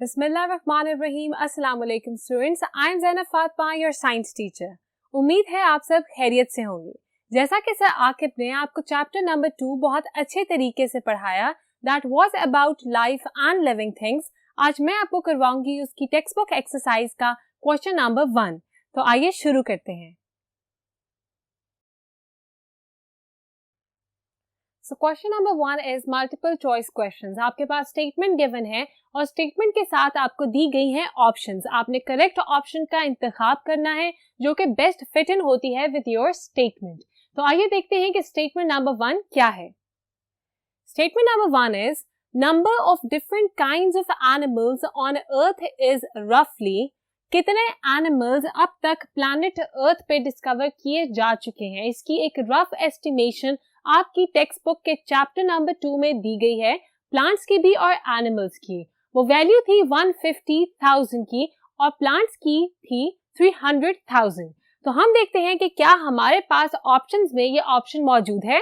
बिस्मिल्लाहिर्रहमानिर्रहीम। अस्सलाम वालेकुम students, I am Zainab Fatima, your science teacher. उम्मीद है आप सब खैरियत से होंगे। जैसा कि सर आकिब ने आपको चैप्टर नंबर 2 बहुत अच्छे तरीके से पढ़ाया, that was about life and living things. आज मैं आपको करवाऊंगी उसकी टेक्स्ट बुक एक्सरसाइज का क्वेश्चन नंबर 1। तो आइए शुरू करते हैं। So question number 1 is multiple choice questions. आपके पास स्टेटमेंट गिवन है और स्टेटमेंट के साथ आपको दी गई हैं ऑप्शंस। आपने करेक्ट ऑप्शन का इंतखाब करना है जो कि बेस्ट फिट इन होती है विद योर स्टेटमेंट। तो आइए देखते हैं कि स्टेटमेंट नंबर 1 क्या है। Statement number 1 is number of different kinds of animals on earth is रफली। कितने एनिमल्स अब तक प्लैनेट अर्थ पे डिस्कवर किए जा चुके हैं, इसकी एक रफ एस्टिमेशन आपकी टेक्स्ट बुक के चैप्टर नंबर 2 में दी गई है, प्लांट्स की भी और एनिमल्स की। वो वैल्यू थी 150,000 की और प्लांट्स की थी 300,000। तो हम देखते हैं कि क्या हमारे पास ऑप्शंस में ये ऑप्शन मौजूद है।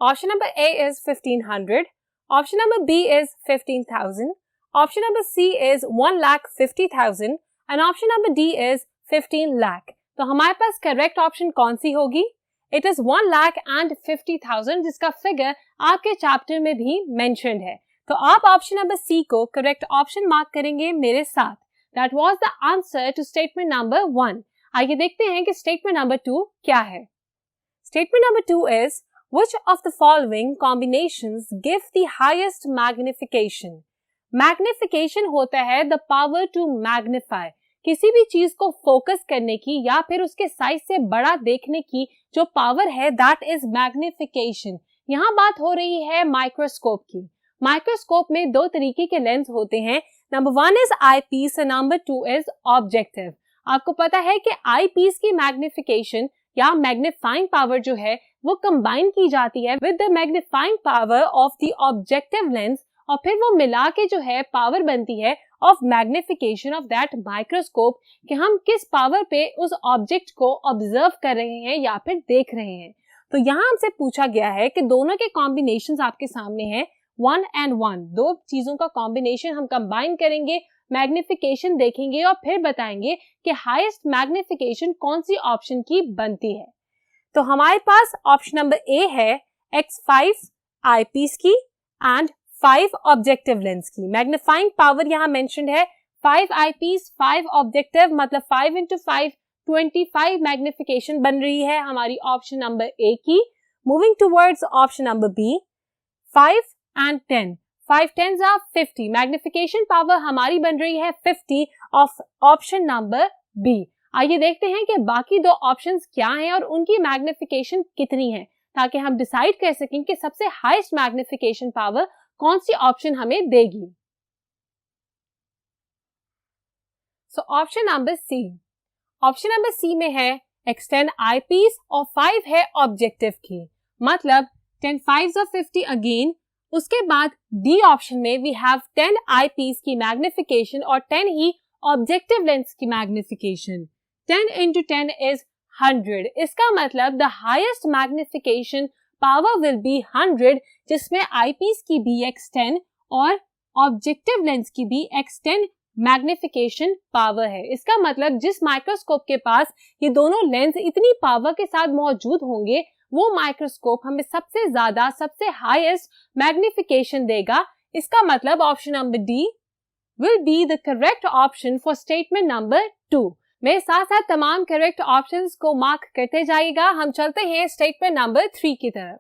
Option number A is 1500, option number B is 15,000, option number C is 1,50,000 and option number D is 15 lakh. तो हमारे पास करेक्ट ऑप्शन कौन सी होगी? इट इज 1,50,000, जिसका फिगर आपके चैप्टर में भी मेंशन्ड है। तो आप ऑप्शन नंबर सी को करेक्ट ऑप्शन मार्क करेंगे मेरे साथ। That was the answer to statement number 1। आइए देखते हैं कि स्टेटमेंट नंबर 2 क्या है। Statement number 2 is which of the following combinations give the highest magnification. Magnification होता है द पावर टू मैग्निफाई, किसी भी चीज को फोकस करने की या फिर उसके साइज से बड़ा देखने की जो पावर है, दैट इज मैग्निफिकेशन। यहाँ बात हो रही है माइक्रोस्कोप की। माइक्रोस्कोप में दो तरीके के लेंस होते हैं। नंबर 1 इज आई पीस और नंबर 2 इज ऑब्जेक्टिव। आपको पता है कि आई पीस की मैग्निफिकेशन या मैग्नीफाइंग पावर जो है वो कंबाइन की जाती है with the magnifying power of the objective lens और फिर वो मिला के जो है पावर बनती है of magnification of that microscope, कि हम किस पावर पे उस ऑब्जेक्ट को ऑब्जर्व कर रहे हैं या फिर देख रहे हैं। तो यहाँ हमसे पूछा गया है कि दोनों के कॉम्बिनेशंस आपके सामने हैं 1 and 1, दो चीजों का कॉम्बिनेशन हम कंबाइन करेंगे, मैग्निफिकेशन देखेंगे और फिर बताएंगे कि हाईएस्ट मैग्निफिकेशन कौन सी ऑप्शन की बनती है। तो हमारे पास ऑप्शन नंबर ए है x5 आईपीस की एंड 5 ऑब्जेक्टिव लेंस की। मैग्नीफाइंग पावर यहाँ मेंशन्ड है 5 आईपीस 5 ऑब्जेक्टिव, मतलब 5 into 5 25 मैग्निफिकेशन बन रही है हमारी ऑप्शन नंबर ए की। Moving towards option number B, 5 and 10, 5 10s are 50, magnification power हमारी बन रही है 50 ऑफ ऑप्शन नंबर बी। आइए देखते हैं कि बाकी दो ऑप्शंस क्या हैं और उनकी मैग्निफिकेशन कितनी है, ताकि हम डिसाइड कर सकें कि सबसे हाईएस्ट मैग्निफिकेशन पावर कौन सी ऑप्शन हमें देगी। So option number C, option number C में है x10 आईपीस और 5 है ऑब्जेक्टिव की, मतलब 10 5s of 50 अगेन। उसके बाद डी ऑप्शन में वी हैव 10 आईपीस की मैग्निफिकेशन और 10 ही ऑब्जेक्टिव लेंस की मैग्निफिकेशन। 10 into 10 is 100। इसका मतलब the highest magnification power will be 100, जिसमें आईपीस की भी x10 और ऑब्जेक्टिव लेंस की भी x10 मैग्निफिकेशन पावर है। इसका मतलब जिस माइक्रोस्कोप के पास ये दोनों लेंस इतनी पावर के साथ मौजूद होंगे, वो माइक्रोस्कोप हमें सबसे ज्यादा सबसे हाईएस्ट मैग्निफिकेशन देगा। इसका मतलब option number D will be the correct option for statement number 2। मेरे साथ साथ तमाम करेक्ट ऑप्शंस को मार्क करते जाइएगा। हम चलते हैं स्टेटमेंट नंबर 3 की तरफ।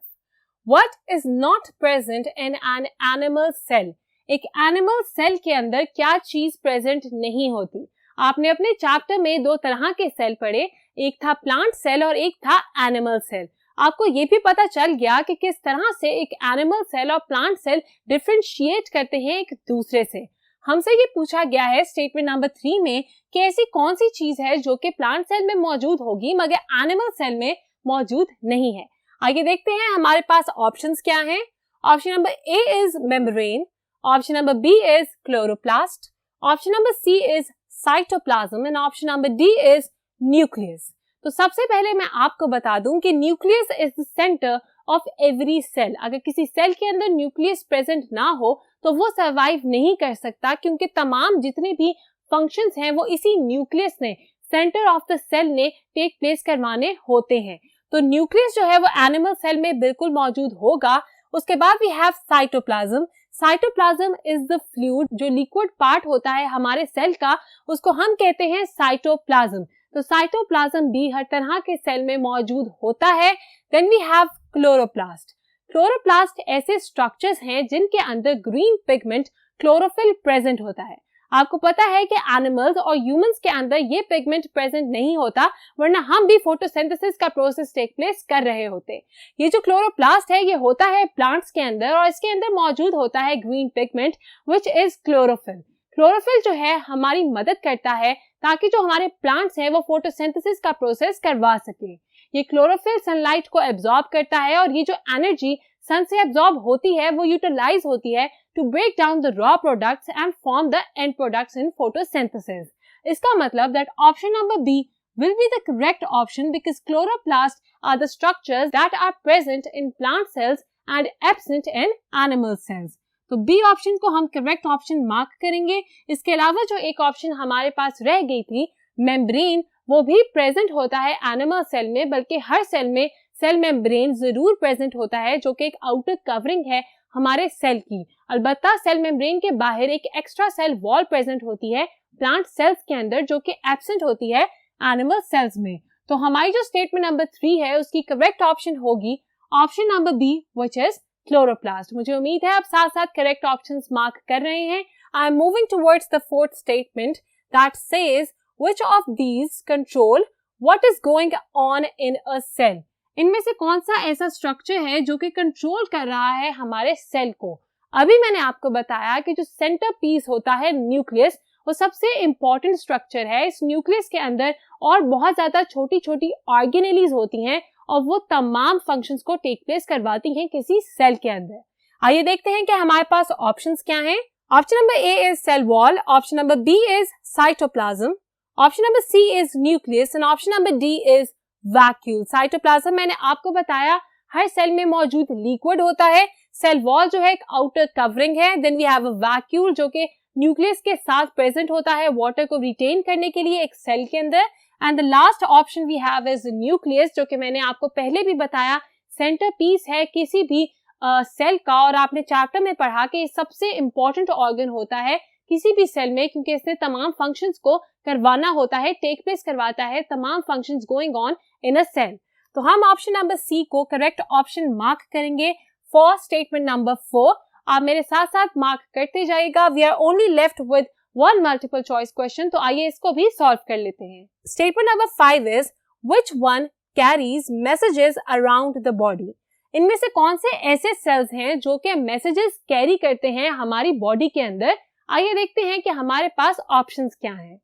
What is not present in an animal cell? एक एनिमल सेल के अंदर क्या चीज प्रेजेंट नहीं होती? आपने अपने चैप्टर में दो तरह के सेल पढ़े, एक था प्लांट सेल और एक था एनिमल सेल। आपको ये भी पता चल गया कि किस तरह से एक एनिमल सेल और प्लांट सेल डिफरेंशिएट करते हैं एक दूसरे से। हमसे ये पूछा गया है स्टेटमेंट नंबर 3 में कि ऐसी कौन सी चीज है जो कि प्लांट सेल में मौजूद होगी मगर एनिमल सेल में मौजूद नहीं है। आइए देखते हैं हमारे पास ऑप्शंस क्या हैं। Option number A is membrane, option number B is chloroplast, option number C is cytoplasm and option number D is nucleus. तो सबसे पहले मैं आपको बता दूं कि nucleus is the centre of every cell. अगर किसी सेल के अंदर न्यूक्लियस प्रेजेंट ना हो तो वो सर्वाइव नहीं कर सकता, क्योंकि तमाम जितने भी फंक्शंस हैं वो इसी न्यूक्लियस ने, सेंटर ऑफ द सेल ने टेक प्लेस करवाने होते हैं। तो न्यूक्लियस जो है वो एनिमल सेल में बिल्कुल मौजूद होगा। उसके बाद we have cytoplasm. Cytoplasm is the fluid, जो लिक्विड पार्ट होता है हमारे सेल का, उसको हम कहते हैं साइटोप्लाज्म। तो साइटोप्लाज्म भी हर तरह के सेल में मौजूद होता है। Then we have chloroplast. Chloroplast ऐसे स्ट्रक्चर्स हैं जिनके अंदर ग्रीन पिगमेंट क्लोरोफिल प्रेजेंट होता है। आपको पता है कि एनिमल्स और ह्यूमंस के अंदर ये पिगमेंट प्रेजेंट नहीं होता, वरना हम भी फोटोसिंथेसिस का प्रोसेस टेक प्लेस कर रहे होते। ये जो क्लोरोप्लास्ट है ये होता है प्लांट्स के अंदर, और इसके अंदर मौजूद होता है green pigment which is chlorophyll. Chlorophyll जो है हमारी मदद करता है ताकि जो हमारे प्लांट्स हैं वो फोटोसिंथेसिस का प्रोसेस करवा सके। ये क्लोरोफिल सनलाइट को एब्जॉर्ब करता है, और ये जो एनर्जी सन से एब्जॉर्ब होती है वो यूटिलाइज होती है to break down the raw products and form the end products in photosynthesis. इसका मतलब that option number B will be the correct option because chloroplasts are the structures that are present in plant cells and absent in animal cells. तो B option को हम correct option mark करेंगे। इसके अलावा जो एक ऑप्शन हमारे पास रह गई थी मेम्ब्रेन, वो भी प्रेजेंट होता है एनिमल सेल में, बल्कि हर सेल में सेल मेम्ब्रेन जरूर प्रेजेंट होता है, जो कि एक आउटर कवरिंग है हमारे सेल की। अलबत्ता सेल मेम्ब्रेन के बाहर एक एक्स्ट्रा सेल वॉल प्रेजेंट होती है प्लांट सेल्स के अंदर, जो कि एब्सेंट होती है एनिमल सेल्स में। तो हमारी जो स्टेटमेंट नंबर 3 है उसकी करेक्ट ऑप्शन होगी option number B which is chloroplast. मुझे उम्मीद है आप साथ साथ करेक्ट ऑप्शंस मार्क कर रहे हैं। I am moving towards the fourth statement that says which of these control what is going on in a cell. इनमें से कौन सा ऐसा स्ट्रक्चर है जो कि कंट्रोल कर रहा है हमारे सेल को। अभी मैंने आपको बताया कि जो सेंटर पीस होता है न्यूक्लियस, वो सबसे इंपॉर्टेंट स्ट्रक्चर है। इस न्यूक्लियस के अंदर और बहुत ज्यादा छोटी छोटी ऑर्गेनेलीज होती हैं, और वो तमाम फंक्शंस को टेक प्लेस करवाती हैं किसी सेल के अंदर। आइए देखते हैं कि हमारे पास ऑप्शंस क्या हैं। Option number A is cell wall, option number B is cytoplasm, option number C is nucleus, and option number D is vacuole. Cytoplasm मैंने आपको बताया हर सेल में मौजूद लिक्विड होता है। सेल वॉल जो है एक आउटर कवरिंग है। Then we have a vacuole जो कि न्यूक्लियस के साथ प्रेजेंट होता है वाटर को रिटेन करने के लिए एक सेल के अंदर। And the last option we have is nucleus, जो कि मैंने आपको पहले भी बताया सेंटर पीस है किसी भी सेल का, और आपने चैप्टर में पढ़ा कि सबसे इंपॉर्टेंट ऑर्गन होता है किसी भी सेल में, क्योंकि इसने तमाम फंक्शंस को करवाना होता है, टेक प्लेस करवाता है तमाम functions going on in a cell. तो हम ऑप्शन नंबर सी को करेक्ट ऑप्शन मार्क करेंगे फॉर स्टेटमेंट नंबर 4। आप मेरे साथ साथ मार्क करते जाइएगा। We are only left with one multiple choice question, तो आइए इसको भी सॉल्व कर लेते हैं। Statement number 5 is which one carries messages around the body. इनमें से कौन से ऐसे सेल्स हैं जो कि मैसेजेस कैरी करते हैं हमारी बॉडी के अंदर। आइए देखते हैं कि हमारे पास ऑप्शंस क्या हैं।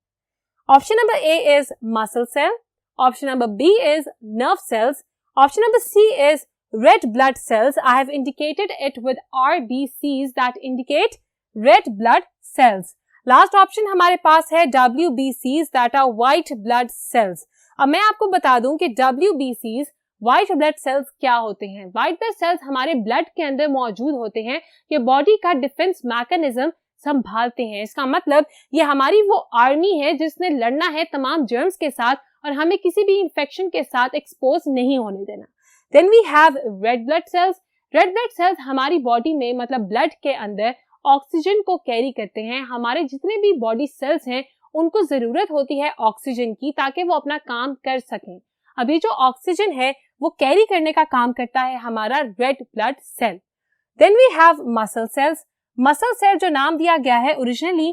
Option number A is muscle cell, option number B is nerve cells, option number C is red blood cells. I have indicated it with RBCs that indicate red blood cells. Last option हमारे पास है WBCs that are white blood cells. अब मैं आपको बता दूं कि WBCs white blood cells क्या होते हैं। white blood cells हमारे ब्लड के अंदर मौजूद होते हैं। ये बॉडी का डिफेंस मैकेनिज्म संभालते हैं। इसका मतलब ये हमारी वो आर्मी है जिसने लड़ना है तमाम जर्म्स के साथ और हमें किसी भी इंफेक्शन के साथ एक्सपोज नहीं होने देना। Then we have red blood cells. Red blood cells हमारी बॉडी में मतलब ब्लड के अंदर ऑक्सीजन को कैरी करते हैं। हमारे जितने भी बॉडी सेल्स हैं उनको जरूरत होती है ऑक्सीजन की ताकि वो अपना काम कर सकें। अभी जो ऑक्सीजन है वो कैरी करने का काम करता है हमारा red blood cell. Then we have muscle cells. Muscle cell जो नाम दिया गया है originally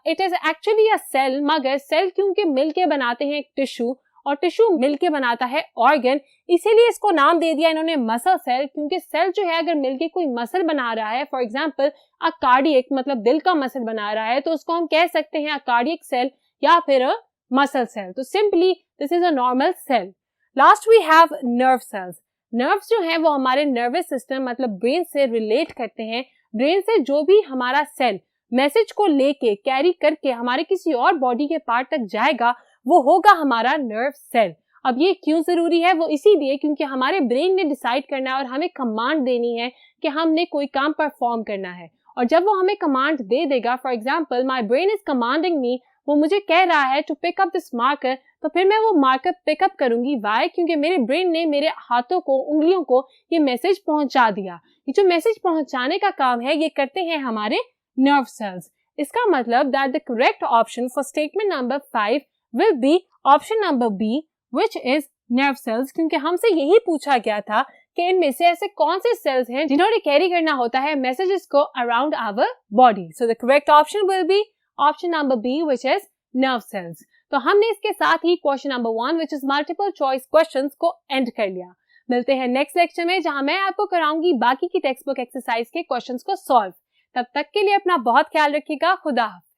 it is actually a cell, मगर सेल क्योंकि मिलके बनाते हैं एक टिश्यू और टिश्यू मिलके बनाता है ऑर्गन, इसीलिए इसको नाम दे दिया इन्होंने मसल सेल। क्योंकि सेल जो है अगर मिलके कोई मसल बना रहा है, फॉर एग्जांपल अ कार्डियक मतलब दिल का मसल बना रहा है, तो उसको हम कह सकते हैं अ कार्डियक सेल या फिर अ मसल सेल। तो simply this is a normal cell. Last we have nerve cells. Nerves जो है वो हमारे नर्वस सिस्टम मतलब ब्रेन से रिलेट करते हैं। ब्रेन से जो भी हमारा सेल मैसेज को लेके कैरी करके हमारे किसी और बॉडी के पार्ट तक जाएगा वो होगा हमारा नर्व सेल। अब ये क्यों जरूरी है? वो इसीलिए क्योंकि हमारे ब्रेन ने डिसाइड करना है और हमें कमांड देनी है कि हमने कोई काम परफॉर्म करना है। और जब वो हमें कमांड दे देगा, for example my brain is commanding me, वो मुझे कह रहा है to pick up this marker, तो फिर मैं वो मार्कर पिकअप करूंगी। वाई? क्योंकि मेरे ब्रेन ने मेरे हाथों को, उंगलियों को ये मैसेज पहुंचा दिया। ये जो मैसेज पहुंचाने का काम है ये करते हैं हमारे नर्व सेल्स। इसका मतलब that the correct option for statement number 5 will be option number B, which is nerve cells, क्योंकि हमसे यही पूछा गया था कि इनमें से ऐसे कौन से सेल्स हैं जिन्होंने कैरी करना होता है मैसेजेस को around our body. So the correct option will be option number B, which is nerve cells. तो हमने इसके साथ ही question number 1 which is multiple choice questions को एंड कर लिया। मिलते हैं नेक्स्ट लेक्चर में जहां मैं आपको कराऊंगी बाकी की टेक्स्ट बुक एक्सरसाइज के क्वेश्चंस को सॉल्व। तब तक के लिए अपना बहुत ख्याल रखिएगा। खुदा हाफिज़।